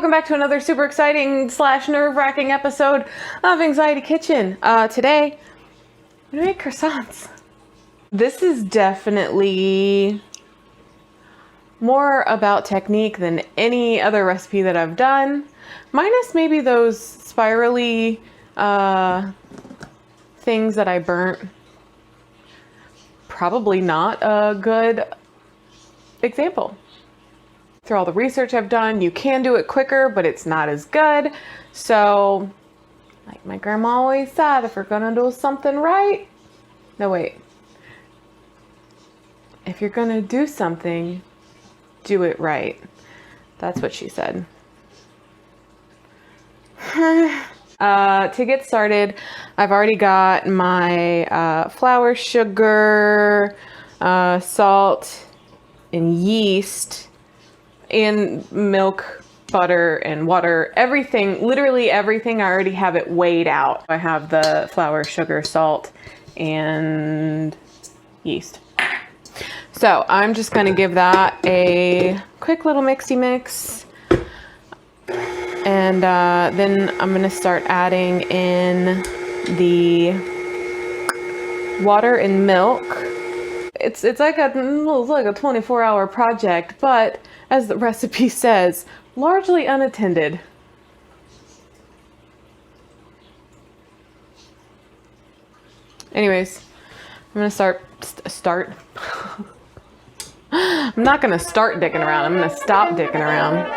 welcome back to another super exciting / nerve-wracking episode of Anxiety Kitchen. Today, I'm gonna make croissants. This is definitely more about technique than any other recipe that I've done, minus maybe those spirally things that I burnt. Probably not a good example. Through all the research I've done, you can do it quicker, but it's not as good. So, like my grandma always said, if you're gonna do something right, no wait. If you're gonna do something, do it right. That's what she said. To get started, I've already got my flour, sugar, salt, and yeast, and milk, butter, and water. Everything, literally everything, I already have it weighed out. I have the flour, sugar, salt, and yeast. So I'm just gonna give that a quick little mixy mix. And then I'm gonna start adding in the water and milk. It's like a 24-hour project, but as the recipe says, largely unattended. Anyways, I'm gonna start. I'm not gonna start dicking around. I'm gonna stop dicking around.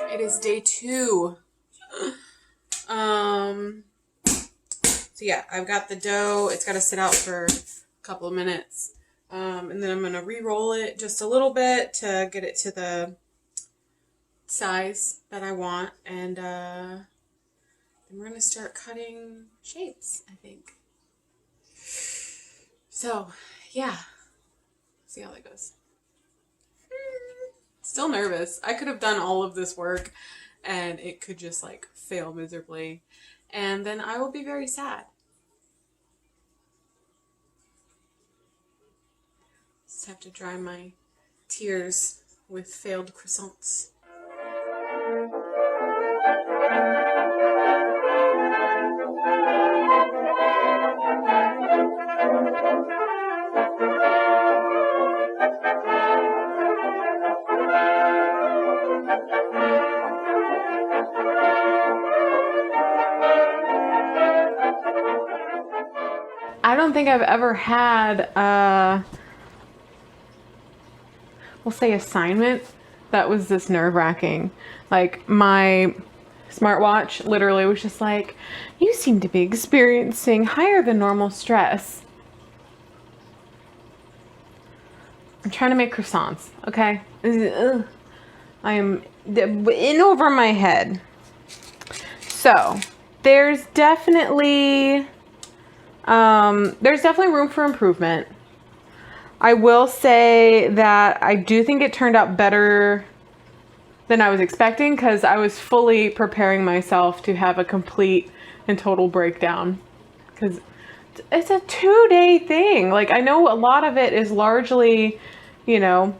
It is day 2. So yeah, I've got the dough. It's got to sit out for a couple of minutes. And then I'm going to re-roll it just a little bit to get it to the size that I want. And then we're going to start cutting shapes, I think. So, yeah. See how that goes. Still nervous. I could have done all of this work and it could just like fail miserably. And then I will be very sad. Just have to dry my tears with failed croissants. think I've ever had we'll say assignment that was this nerve-wracking. Like, my smartwatch literally was just like, you seem to be experiencing higher than normal stress. I'm trying to make croissants, okay? Ugh. I am in over my head. So there's definitely room for improvement. I will say that I do think it turned out better than I was expecting, because I was fully preparing myself to have a complete and total breakdown, because it's a 2-day thing. Like, I know a lot of it is largely, you know,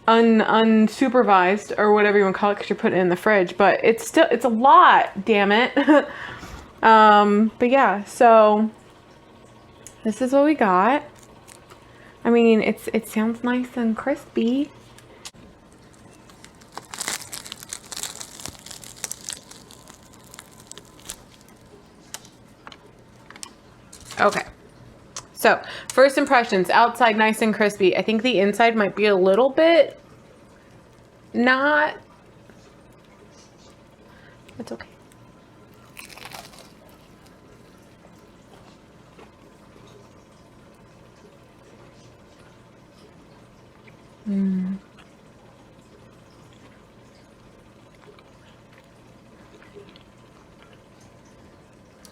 unsupervised or whatever you want to call it, because you're putting it in the fridge, but it's a lot, damn it. But yeah, so this is what we got. I mean, it sounds nice and crispy. Okay. So, first impressions, outside nice and crispy. I think the inside might be a little bit not. It's okay.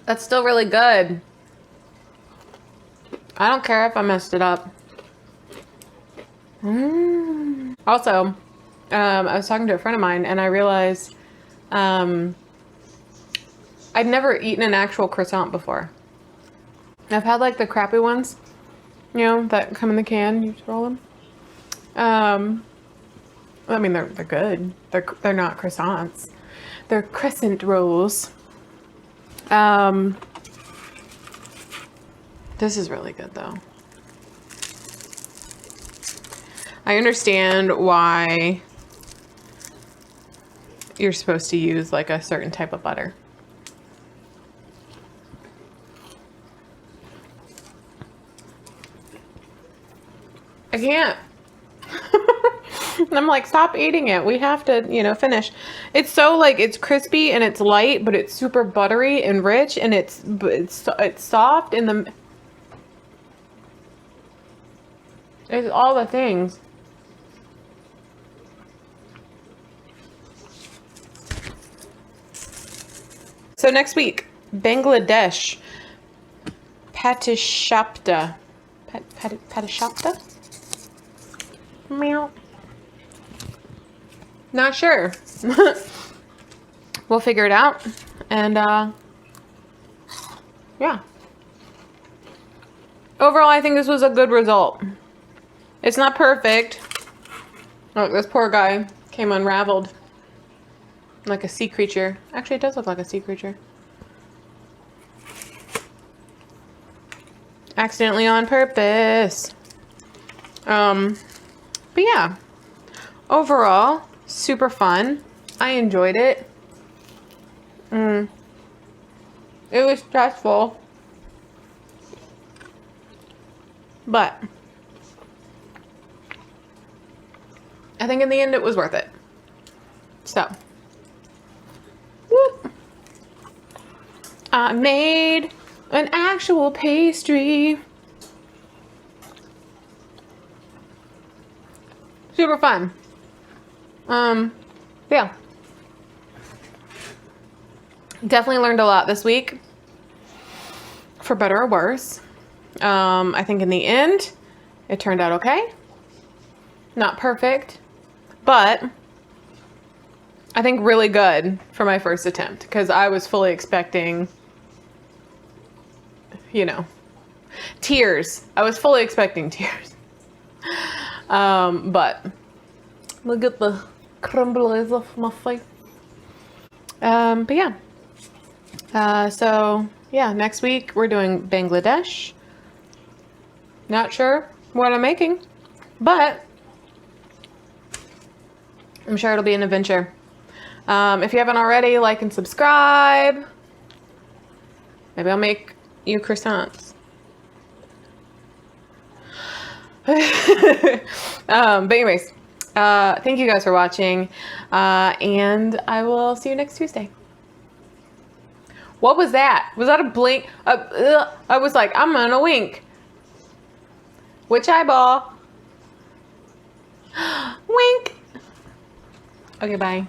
That's still really good. I don't care if I messed it up. Also, I was talking to a friend of mine and I realized I'd never eaten an actual croissant before. I've had like the crappy ones, you know, that come in the can, you just roll them. I mean, they're good. They're not croissants. They're crescent rolls. This is really good though. I understand why you're supposed to use like a certain type of butter. I can't. I'm like, stop eating it. We have to, you know, finish. It's so like, it's crispy and it's light, but it's super buttery and rich, and it's soft in the. It's all the things. So next week, Bangladesh Patishapta. Patishapta? Meow. Not sure. We'll figure it out. And yeah. Overall, I think this was a good result. It's not perfect. Look, this poor guy came unraveled like a sea creature. Actually, it does look like a sea creature. Accidentally on purpose. But yeah. Overall, super fun. I enjoyed it. It was stressful. But I think in the end it was worth it. So, whoop. I made an actual pastry. Super fun. Yeah. Definitely learned a lot this week. For better or worse. I think in the end, it turned out okay. Not perfect, but I think really good for my first attempt, because I was fully expecting, you know, tears. I was fully expecting tears. But look at the crumbles off my face. But yeah. So yeah, next week we're doing Bangladesh. Not sure what I'm making, but I'm sure it'll be an adventure. If you haven't already, like and subscribe. Maybe I'll make you croissants. But anyways, thank you guys for watching, and I will see you next Tuesday. What was that? Was that a blink? I was like, I'm gonna wink. Which eyeball? Wink. Okay, bye.